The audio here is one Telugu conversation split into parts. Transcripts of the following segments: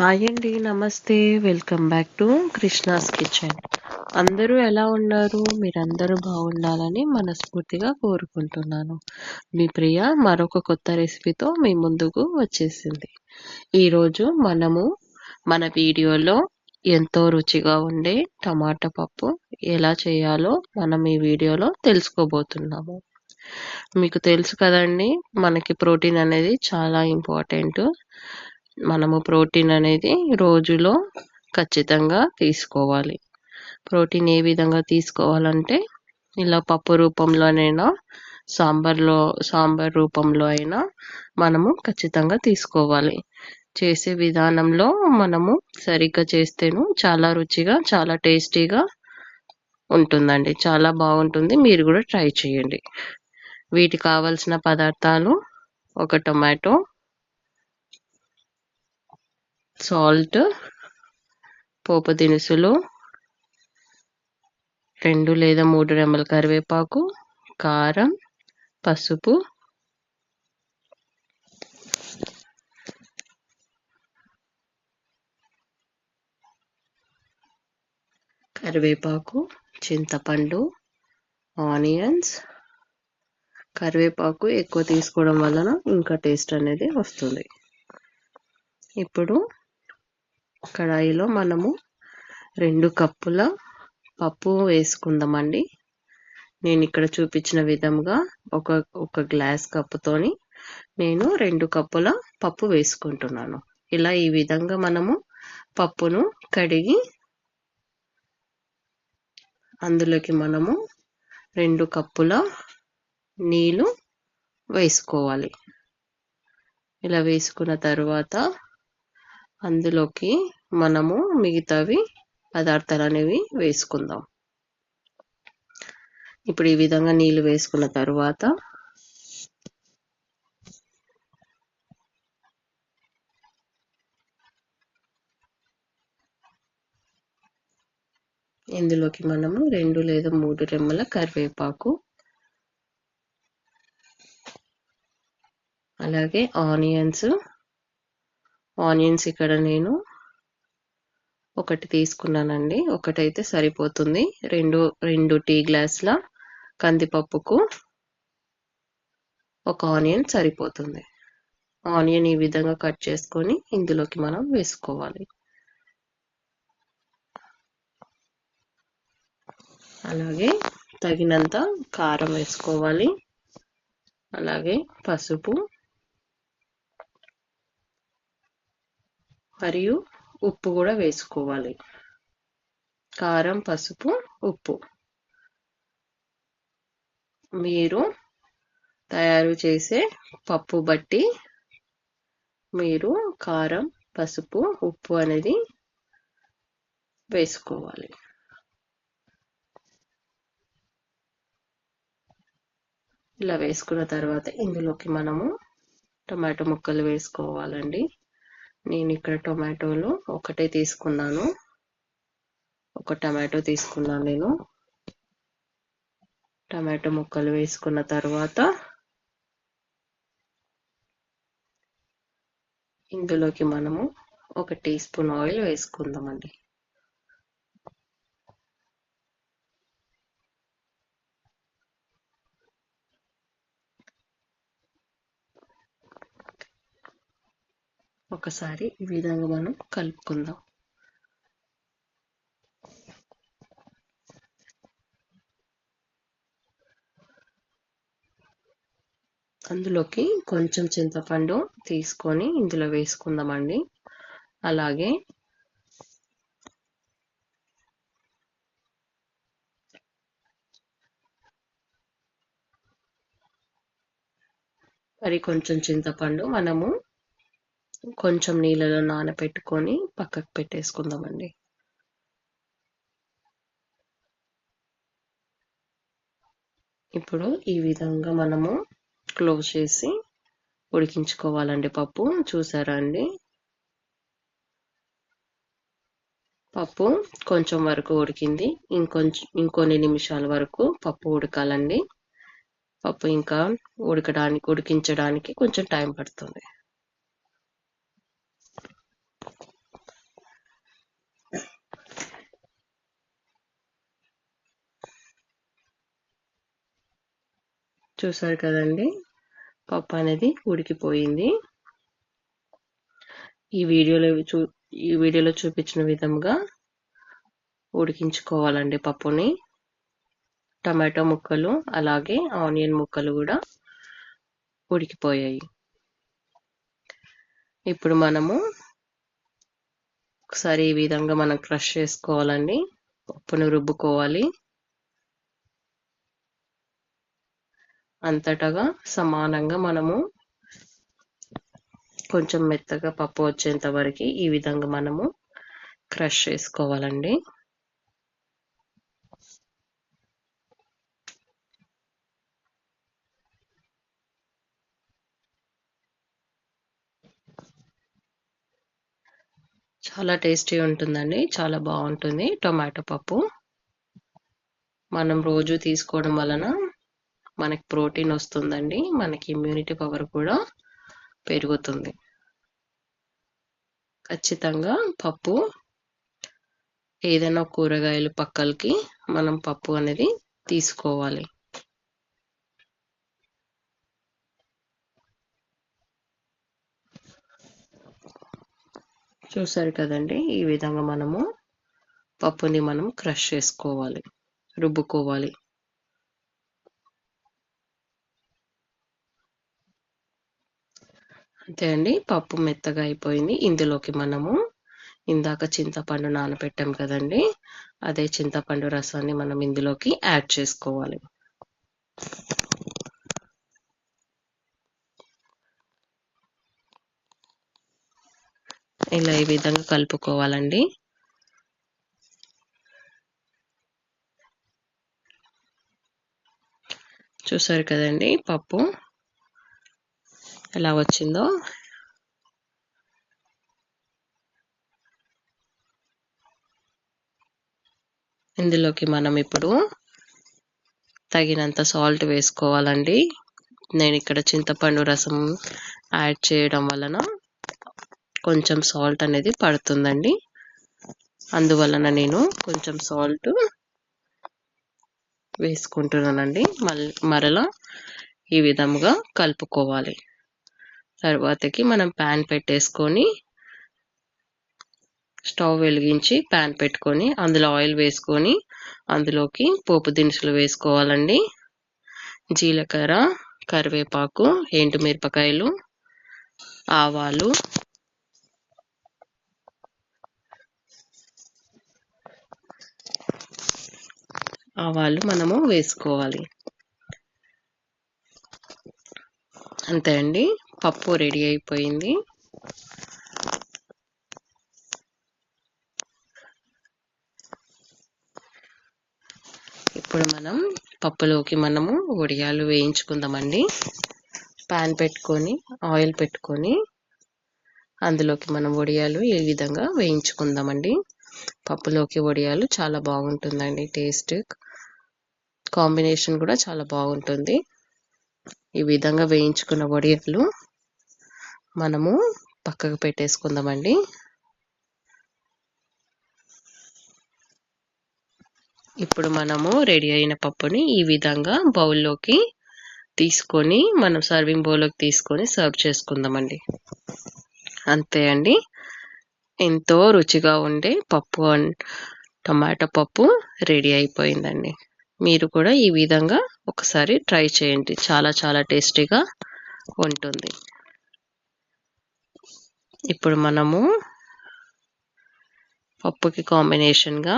హాయ్ అండి, నమస్తే. Welcome back to Krishna's kitchen. అందరూ ఎలా ఉన్నారు? మీరందరూ బాగుండాలని మనస్ఫూర్తిగా కోరుకుంటున్నాను. మీ ప్రియ మరొక కొత్త రెసిపీతో మీ ముందుకు వచ్చేసింది. ఈరోజు మన వీడియోలో ఎంతో రుచిగా ఉండే టమాటా పప్పు ఎలా చేయాలో మనం ఈ వీడియోలో తెలుసుకోబోతున్నాము. మీకు తెలుసు కదండి, మనకి ప్రోటీన్ అనేది చాలా ఇంపార్టెంట్. మనము ప్రోటీన్ అనేది రోజులో ఖచ్చితంగా తీసుకోవాలి. ప్రోటీన్ ఏ విధంగా తీసుకోవాలంటే, ఇలా పప్పు రూపంలోనైనా సాంబార్ రూపంలో అయినా మనము ఖచ్చితంగా తీసుకోవాలి. చేసే విధానంలో మనము సరిగ్గా చేస్తేను చాలా రుచిగా, చాలా టేస్టీగా ఉంటుందండి. చాలా బాగుంటుంది. మీరు కూడా ట్రై చేయండి. వీటికి కావలసిన పదార్థాలు: ఒక టొమాటో, సాల్ట్, పోపు దినుసులు, 2 లేదా 3 రెమ్మల కరివేపాకు, కారం, పసుపు, చింతపండు, ఆనియన్స్. కరివేపాకు ఎక్కువ తీసుకోవడం వలన ఇంకా టేస్ట్ అనేది వస్తుంది. ఇప్పుడు కడాయిలో మనము 2 కప్పుల పప్పు వేసుకుందామండి. నేను ఇక్కడ చూపించిన విధంగా ఒక గ్లాస్ కప్పుతోని నేను 2 కప్పుల పప్పు వేసుకుంటున్నాను. ఇలా ఈ విధంగా మనము పప్పును కడిగి అందులోకి మనము 2 కప్పుల నీళ్ళు వేసుకోవాలి. ఇలా వేసుకున్న తర్వాత అందులోకి మనము మిగతావి పదార్థాలు అనేవి వేసుకుందాం. ఇప్పుడు ఈ విధంగా నీళ్ళు వేసుకున్న తర్వాత ఇందులోకి మనము 2 లేదా 3 రెమ్మల కరివేపాకు, అలాగే ఆనియన్స్ ఇక్కడ నేను 1 తీసుకున్నానండి. 1 అయితే సరిపోతుంది. 2 టీ గ్లాసుల కందిపప్పుకు 1 ఆనియన్ సరిపోతుంది. ఆనియన్ ఈ విధంగా కట్ చేసుకొని ఇందులోకి మనం వేసుకోవాలి. అలాగే తగినంత కారం వేసుకోవాలి. అలాగే పసుపు మరియు ఉప్పు కూడా వేసుకోవాలి. కారం, పసుపు, ఉప్పు మీరు తయారు చేసే పప్పు బట్టి మీరు కారం, పసుపు, ఉప్పు అనేది వేసుకోవాలి. ఇలా వేసుకున్న తర్వాత ఇందులోకి మనము టొమాటో ముక్కలు వేసుకోవాలండి. నేను ఇక్కడ టొమాటోలు 1 తీసుకున్నాను. 1 టొమాటో తీసుకున్నాను నేను. టొమాటో ముక్కలు వేసుకున్న తర్వాత ఇందులోకి మనము 1 టీ స్పూన్ ఆయిల్ వేసుకుందామండి. ఒకసారి ఈ విధంగా మనం కలుపుకుందాం. అందులోకి కొంచెం చింతపండు తీసుకొని ఇందులో వేసుకుందామండి. అలాగే మరి కొంచెం చింతపండు మనము కొంచెం నీళ్ళలో నానబెట్టుకొని పక్కకు పెట్టేసుకుందామండి. ఇప్పుడు ఈ విధంగా మనము క్లోజ్ చేసి ఉడికించుకోవాలండి పప్పు. చూసారా అండి, పప్పు కొంచెం వరకు ఉడికింది. ఇంకొన్ని నిమిషాల వరకు పప్పు ఉడకాలండి. పప్పు ఇంకా ఉడికించడానికి కొంచెం టైం పడుతుంది. చూసారు కదండి, పప్పు అనేది ఉడికిపోయింది. ఈ వీడియోలో చూపించిన విధంగా ఉడికించుకోవాలండి పప్పుని. టమాటో ముక్కలు అలాగే ఆనియన్ ముక్కలు కూడా ఉడికిపోయాయి. ఇప్పుడు మనము ఒకసారి ఈ విధంగా మనం క్రష్ చేసుకోవాలండి. పప్పును రుబ్బుకోవాలి. అంతటగా సమానంగా మనము కొంచెం మెత్తగా పప్పు వచ్చేంత వరకు ఈ విధంగా మనము క్రష్ చేసుకోవాలండి. చాలా టేస్టీ ఉంటుందండి, చాలా బాగుంటుంది టొమాటో పప్పు. మనం రోజు తీసుకోవడం వలన మనకి ప్రోటీన్ వస్తుందండి, మనకి ఇమ్యూనిటీ పవర్ కూడా పెరుగుతుంది. ఖచ్చితంగా పప్పు ఏదైనా కూరగాయలు పక్కలకి మనం పప్పు అనేది తీసుకోవాలి. చూసారు కదండి, ఈ విధంగా మనము పప్పుని మనం క్రష్ చేసుకోవాలి, రుబ్బుకోవాలి. అంతే అండి, పప్పు మెత్తగా అయిపోయింది. ఇందులోకి మనము ఇందాక చింతపండు నానబెట్టాం కదండి, అదే చింతపండు రసాన్ని మనం ఇందులోకి యాడ్ చేసుకోవాలి. ఇలా ఈ విధంగా కలుపుకోవాలండి. చూసారు కదండి పప్పు ఎలా వచ్చిందో. ఇందులోకి మనం ఇప్పుడు తగినంత సాల్ట్ వేసుకోవాలండి. నేను ఇక్కడ చింతపండు రసం యాడ్ చేయడం వలన కొంచెం సాల్ట్ అనేది పడుతుందండి, అందువలన నేను కొంచెం సాల్ట్ వేసుకుంటున్నానండి. మరలా ఈ విధంగా కలుపుకోవాలి. తర్వాతకి మనం ప్యాన్ పెట్టేసుకొని స్టవ్ వెలిగించి ప్యాన్ పెట్టుకొని అందులో ఆయిల్ వేసుకొని అందులోకి పోపు దినుసులు వేసుకోవాలండి. జీలకర్ర, కరివేపాకు, ఎండుమిరపకాయలు, ఆవాలు, మనము వేసుకోవాలి. అంతే అండి, పప్పు రెడీ అయిపోయింది. ఇప్పుడు మనం పప్పులోకి మనము వడియాలు వేయించుకుందామండి. ప్యాన్ పెట్టుకొని ఆయిల్ పెట్టుకొని అందులోకి మనం వడియాలు ఈ విధంగా వేయించుకుందామండి. పప్పులోకి వడియాలు చాలా బాగుంటుందండి, టేస్ట్ కాంబినేషన్ కూడా చాలా బాగుంటుంది. ఈ విధంగా వేయించుకున్న వడియాలు మనము పక్కకు పెట్టేసుకుందామండి. ఇప్పుడు మనము రెడీ అయిన పప్పుని ఈ విధంగా బౌల్లోకి తీసుకొని మనం సర్వింగ్ బౌల్లోకి తీసుకొని సర్వ్ చేసుకుందామండి. అంతే అండి, ఎంతో రుచిగా ఉండే పప్పు టమాటో పప్పు రెడీ అయిపోయిందండి. మీరు కూడా ఈ విధంగా ఒకసారి ట్రై చేయండి, చాలా చాలా టేస్టీగా ఉంటుంది. ఇప్పుడు మనము పప్పుకి కాంబినేషన్గా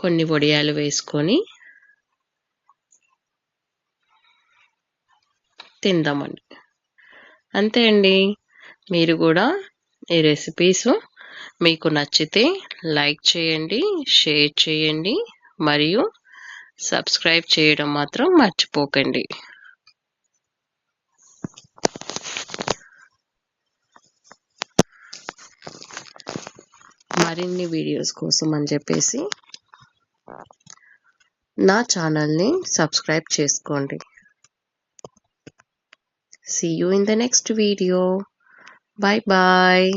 కొన్ని వడియాలు వేసుకొని తిందామండి. అంతే అండి, మీరు కూడా ఈ రెసిపీస్ మీకు నచ్చితే లైక్ చేయండి, షేర్ చేయండి మరియు సబ్స్క్రైబ్ చేయడం మాత్రం మర్చిపోకండి. మరిన్ని వీడియోస్ కోసం అని చెప్పేసి నా ఛానల్ని సబ్స్క్రైబ్ చేసుకోండి. See you in the next video. Bye bye.